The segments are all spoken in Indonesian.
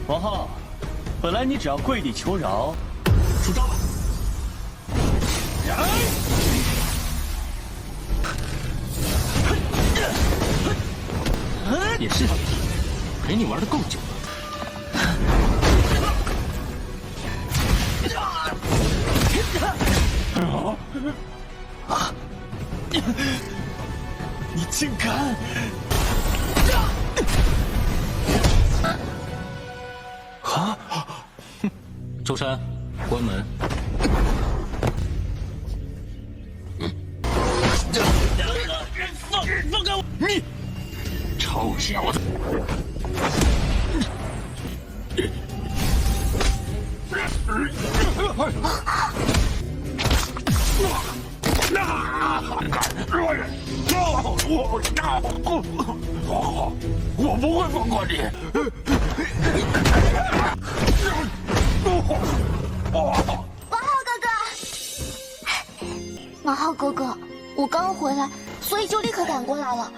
王浩，本来你只要跪地求饶，出招吧。也是，陪你玩的够久了。你竟敢！周山，关门。放开我！你臭小子！我不会放过你。王浩哥哥，我刚回来，所以就立刻赶过来了。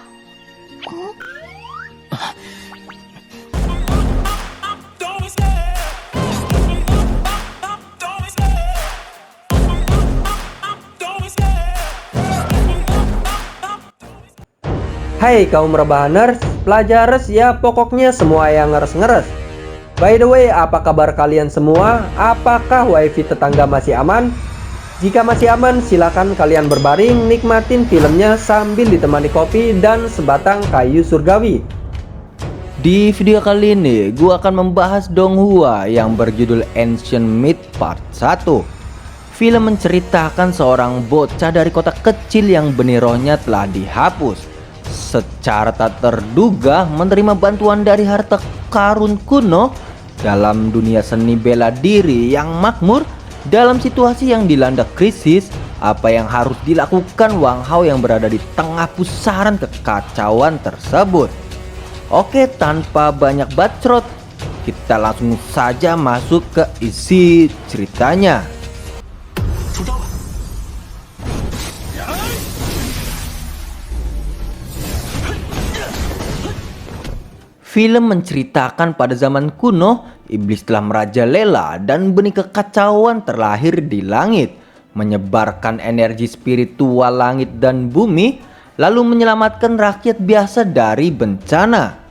Hai kaum rebahaners, pelajares ya pokoknya semua yang ngeres-ngeres. By the way, apa kabar kalian semua? Apakah wifi tetangga masih aman? Jika masih aman, silakan kalian berbaring nikmatin filmnya sambil ditemani kopi dan sebatang kayu surgawi. Di video kali ini, gua akan membahas Donghua yang berjudul Ancient Myth Part 1. Film menceritakan seorang bocah dari kota kecil yang benih rohnya telah dihapus. Secara tak terduga menerima bantuan dari harta karun kuno dalam dunia seni bela diri yang makmur. Dalam situasi yang dilanda krisis, apa yang harus dilakukan Wang Hao yang berada di tengah pusaran kekacauan tersebut? Oke, tanpa banyak bacot, kita langsung saja masuk ke isi ceritanya. Film menceritakan pada zaman kuno, iblis telah merajalela dan benih kekacauan terlahir di langit, menyebarkan energi spiritual langit dan bumi, lalu menyelamatkan rakyat biasa dari bencana.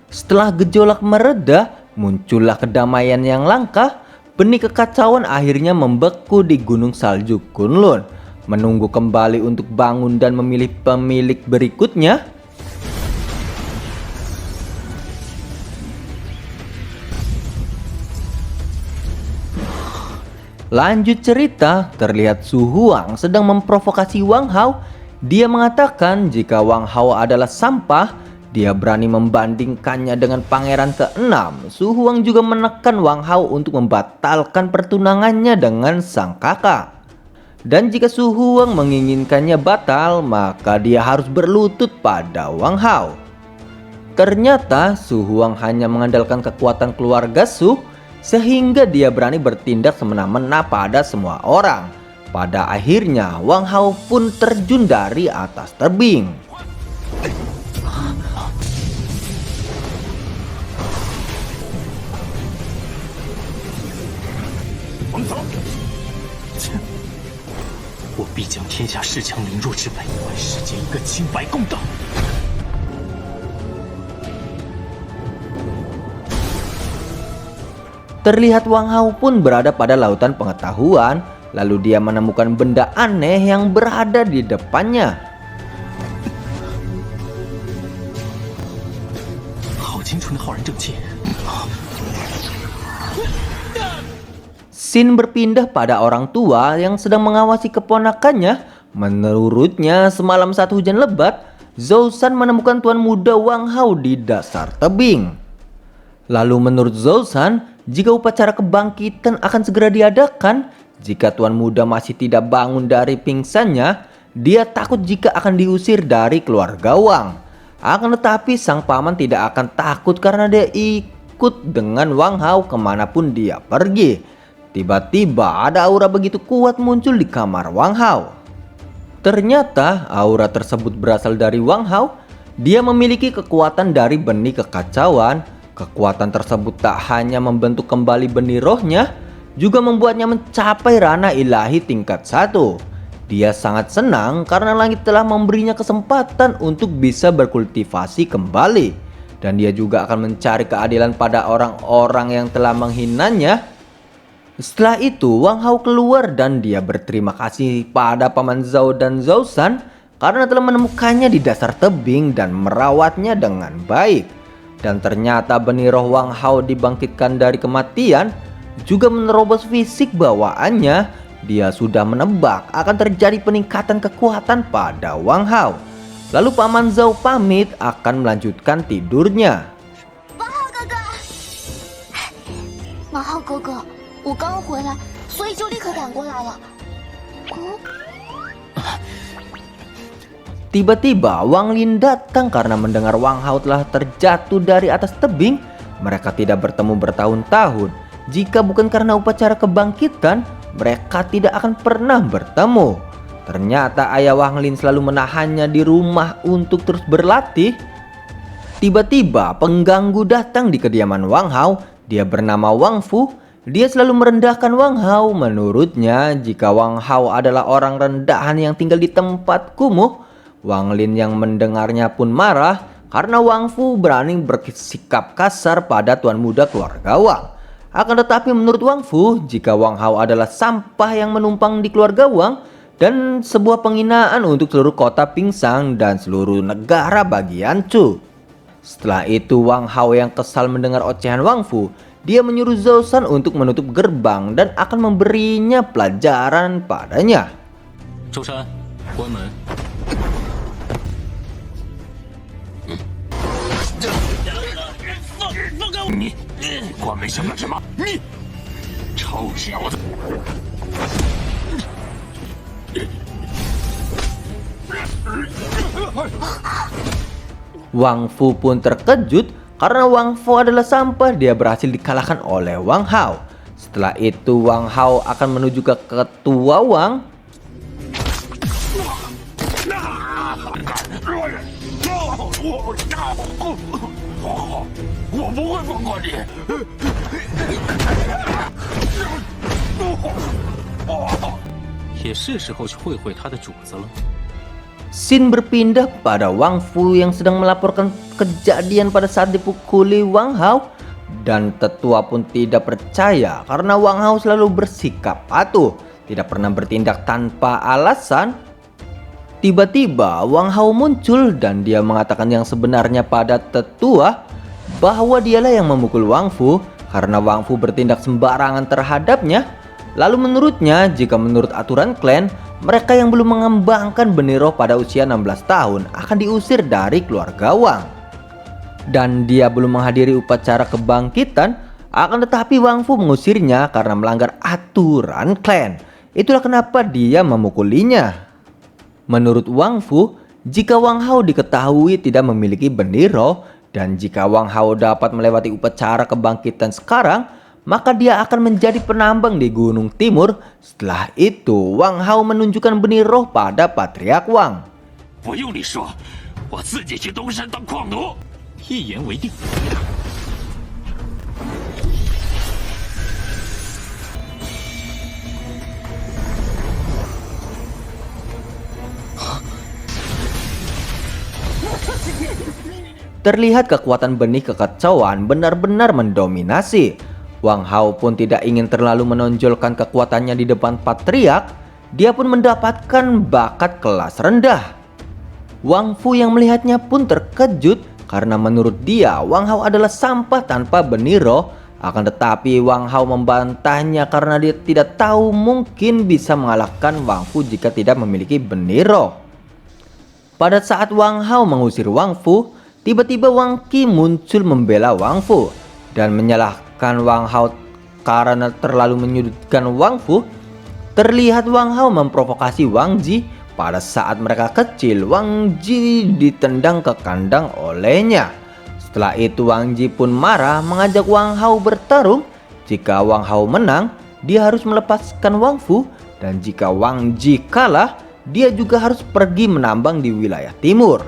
Setelah gejolak mereda, muncullah kedamaian yang langka. Benih kekacauan akhirnya membeku di gunung salju Kunlun, menunggu kembali untuk bangun dan memilih pemilik berikutnya. Lanjut cerita, terlihat Su Huang sedang memprovokasi Wang Hao. Dia mengatakan jika Wang Hao adalah sampah, dia berani membandingkannya dengan pangeran ke-6. Su Huang juga menekan Wang Hao untuk membatalkan pertunangannya dengan sang kakak. Dan jika Su Huang menginginkannya batal, maka dia harus berlutut pada Wang Hao. Ternyata Su Huang hanya mengandalkan kekuatan keluarga Su, sehingga dia berani bertindak semena-mena pada semua orang. Pada akhirnya Wang Hao pun terjun dari atas tebing.王总，我必将天下恃强凌弱之辈还世间一个清白公道。Terlihat Wang Hao pun berada pada lautan pengetahuan, lalu dia menemukan benda aneh yang berada di depannya. Scene berpindah pada orang tua yang sedang mengawasi keponakannya. Menurutnya semalam saat hujan lebat, Zhou Shan menemukan tuan muda Wang Hao di dasar tebing. Lalu menurut Zhou Shan, jika upacara kebangkitan akan segera diadakan, jika tuan muda masih tidak bangun dari pingsannya, dia takut jika akan diusir dari keluarga Wang. Akan tetapi sang paman tidak akan takut karena dia ikut dengan Wang Hao kemanapun dia pergi. Tiba-tiba ada aura begitu kuat muncul di kamar Wang Hao. Ternyata aura tersebut berasal dari Wang Hao. Dia memiliki kekuatan dari benih kekacauan. Kekuatan tersebut tak hanya membentuk kembali benih rohnya, juga membuatnya mencapai ranah ilahi tingkat 1. Dia sangat senang karena langit telah memberinya kesempatan untuk bisa berkultivasi kembali. Dan dia juga akan mencari keadilan pada orang-orang yang telah menghinanya. Setelah itu Wang Hao keluar dan dia berterima kasih pada Paman Zhao dan Zhao Shan karena telah menemukannya di dasar tebing dan merawatnya dengan baik. Dan ternyata benih roh Wang Hao dibangkitkan dari kematian juga menerobos fisik bawaannya. Dia sudah menebak akan terjadi peningkatan kekuatan pada Wang Hao. Lalu Paman Zhao pamit akan melanjutkan tidurnya. 马浩哥哥，我刚回来，所以就立刻赶过来了。Tiba-tiba Wang Lin datang karena mendengar Wang Hao telah terjatuh dari atas tebing. Mereka tidak bertemu bertahun-tahun. Jika bukan karena upacara kebangkitan, mereka tidak akan pernah bertemu. Ternyata ayah Wang Lin selalu menahannya di rumah untuk terus berlatih. Tiba-tiba pengganggu datang di kediaman Wang Hao. Dia bernama Wang Fu. Dia selalu merendahkan Wang Hao. Menurutnya, jika Wang Hao adalah orang rendahan yang tinggal di tempat kumuh, Wang Lin yang mendengarnya pun marah karena Wang Fu berani bersikap kasar pada tuan muda keluarga Wang. Akan tetapi menurut Wang Fu, jika Wang Hao adalah sampah yang menumpang di keluarga Wang dan sebuah penghinaan untuk seluruh kota Pingsang dan seluruh negara bagian Chu. Setelah itu Wang Hao yang kesal mendengar ocehan Wang Fu, dia menyuruh Zhao Shan untuk menutup gerbang dan akan memberinya pelajaran padanya. 周山，关门。 你关门想干什么？你臭小子！ Wang Fu pun terkejut karena Wang Fu adalah sampah. Dia berhasil dikalahkan oleh Wang Hao. Setelah itu Wang Hao akan menuju ke ketua Wang. Scene berpindah pada Wang Fu yang sedang melaporkan kejadian pada saat dipukuli Wang Hao. Dan tetua pun tidak percaya karena Wang Hao selalu bersikap patuh, tidak pernah bertindak tanpa alasan. Tiba-tiba Wang Hao muncul dan dia mengatakan yang sebenarnya pada tetua, bahwa dialah yang memukul Wang Fu karena Wang Fu bertindak sembarangan terhadapnya. Lalu menurutnya, jika menurut aturan klan, mereka yang belum mengembangkan benih roh pada usia 16 tahun akan diusir dari keluarga Wang. Dan dia belum menghadiri upacara kebangkitan, akan tetapi Wang Fu mengusirnya karena melanggar aturan klan. Itulah kenapa dia memukulinya. Menurut Wang Fu, jika Wang Hao diketahui tidak memiliki benih roh, dan jika Wang Hao dapat melewati upacara kebangkitan sekarang, maka dia akan menjadi penambang di Gunung Timur. Setelah itu, Wang Hao menunjukkan benih roh pada Patriark Wang. 不用你说，我自己去东山当矿奴。一言为定。 Terlihat kekuatan benih kekacauan benar-benar mendominasi. Wang Hao pun tidak ingin terlalu menonjolkan kekuatannya di depan Patriark. Dia pun mendapatkan bakat kelas rendah. Wang Fu yang melihatnya pun terkejut karena menurut dia Wang Hao adalah sampah tanpa benih roh. Akan tetapi Wang Hao membantahnya karena dia tidak tahu mungkin bisa mengalahkan Wang Fu jika tidak memiliki benih roh. Pada saat Wang Hao mengusir Wang Fu, tiba-tiba Wang Qi muncul membela Wang Fu dan menyalahkan Wang Hao karena terlalu menyudutkan Wang Fu. Terlihat Wang Hao memprovokasi Wang Ji. Pada saat mereka kecil, Wang Ji ditendang ke kandang olehnya. Setelah itu Wang Ji pun marah mengajak Wang Hao bertarung. Jika Wang Hao menang, dia harus melepaskan Wang Fu. Dan jika Wang Ji kalah, dia juga harus pergi menambang di wilayah timur.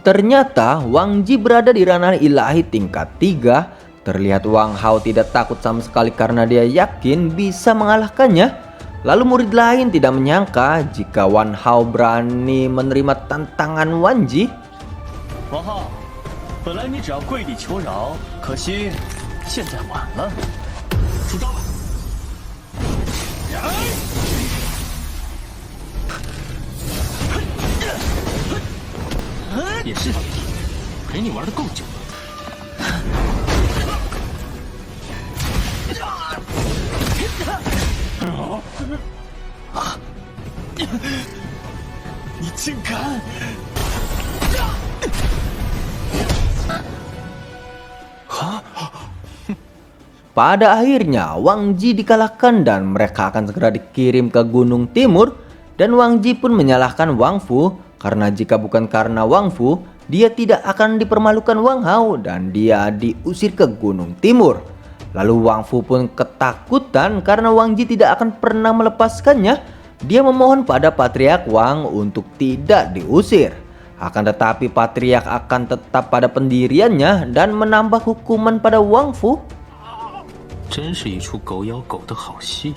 Ternyata Wang Ji berada di ranah ilahi tingkat 3. Terlihat Wang Hao tidak takut sama sekali karena dia yakin bisa mengalahkannya. Lalu murid lain tidak menyangka jika Wang Hao berani menerima tantangan Wang Ji. 王浩，本来你只要跪地求饶，可惜现在晚了。出招吧！也是，陪你玩的够久了。你竟敢！ Pada akhirnya Wang Ji dikalahkan dan mereka akan segera dikirim ke Gunung Timur. Dan Wang Ji pun menyalahkan Wang Fu karena jika bukan karena Wang Fu, dia tidak akan dipermalukan Wang Hao dan dia diusir ke Gunung Timur. Lalu Wang Fu pun ketakutan karena Wang Ji tidak akan pernah melepaskannya. Dia memohon pada Patriark Wang untuk tidak diusir. Akan tetapi Patriark akan tetap pada pendiriannya dan menambah hukuman pada Wang Fu. 真是一出狗咬狗的好戏。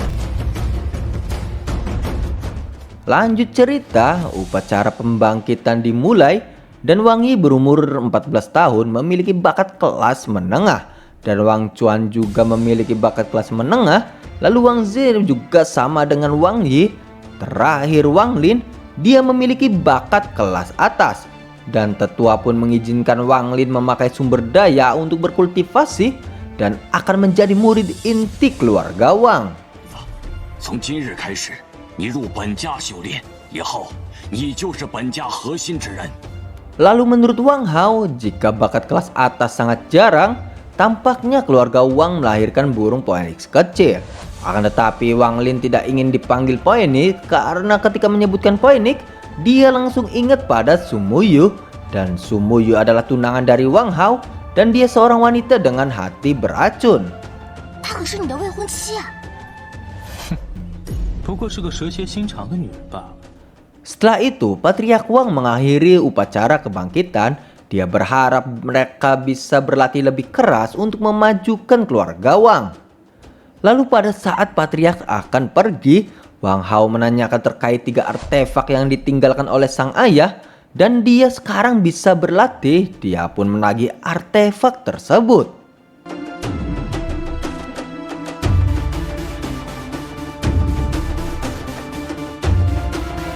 Lanjut cerita, upacara pembangkitan dimulai dan Wang Yi berumur 14 tahun memiliki bakat kelas menengah dan Wang Chuan juga memiliki bakat kelas menengah. Lalu Wang Zi juga sama dengan Wang Yi. Terakhir Wang Lin, dia memiliki bakat kelas atas dan tetua pun mengizinkan Wang Lin memakai sumber daya untuk berkultivasi dan akan menjadi murid inti keluarga Wang. 从今日开始，你入本家修炼，以后你就是本家核心之人。 Lalu menurut Wang Hao, jika bakat kelas atas sangat jarang, tampaknya keluarga Wang melahirkan burung Phoenix kecil. Akan tetapi Wang Lin tidak ingin dipanggil Phoenix karena ketika menyebutkan Phoenix, dia langsung ingat pada Sumuyu. Dan Sumuyu adalah tunangan dari Wang Hao dan dia seorang wanita dengan hati beracun. 她可是你的未婚妻啊！ 不过是个蛇蝎心肠的女人罢了。 Setelah itu, Patriark Wang mengakhiri upacara kebangkitan. Dia berharap mereka bisa berlatih lebih keras untuk memajukan keluarga Wang. Lalu pada saat Patriark akan pergi, Wang Hao menanyakan terkait 3 artefak yang ditinggalkan oleh sang ayah. Dan dia sekarang bisa berlatih. Dia pun menagih artefak tersebut.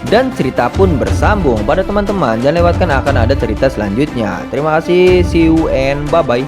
Dan cerita pun bersambung pada teman-teman. Jangan lewatkan, akan ada cerita selanjutnya. Terima kasih, see you and bye-bye.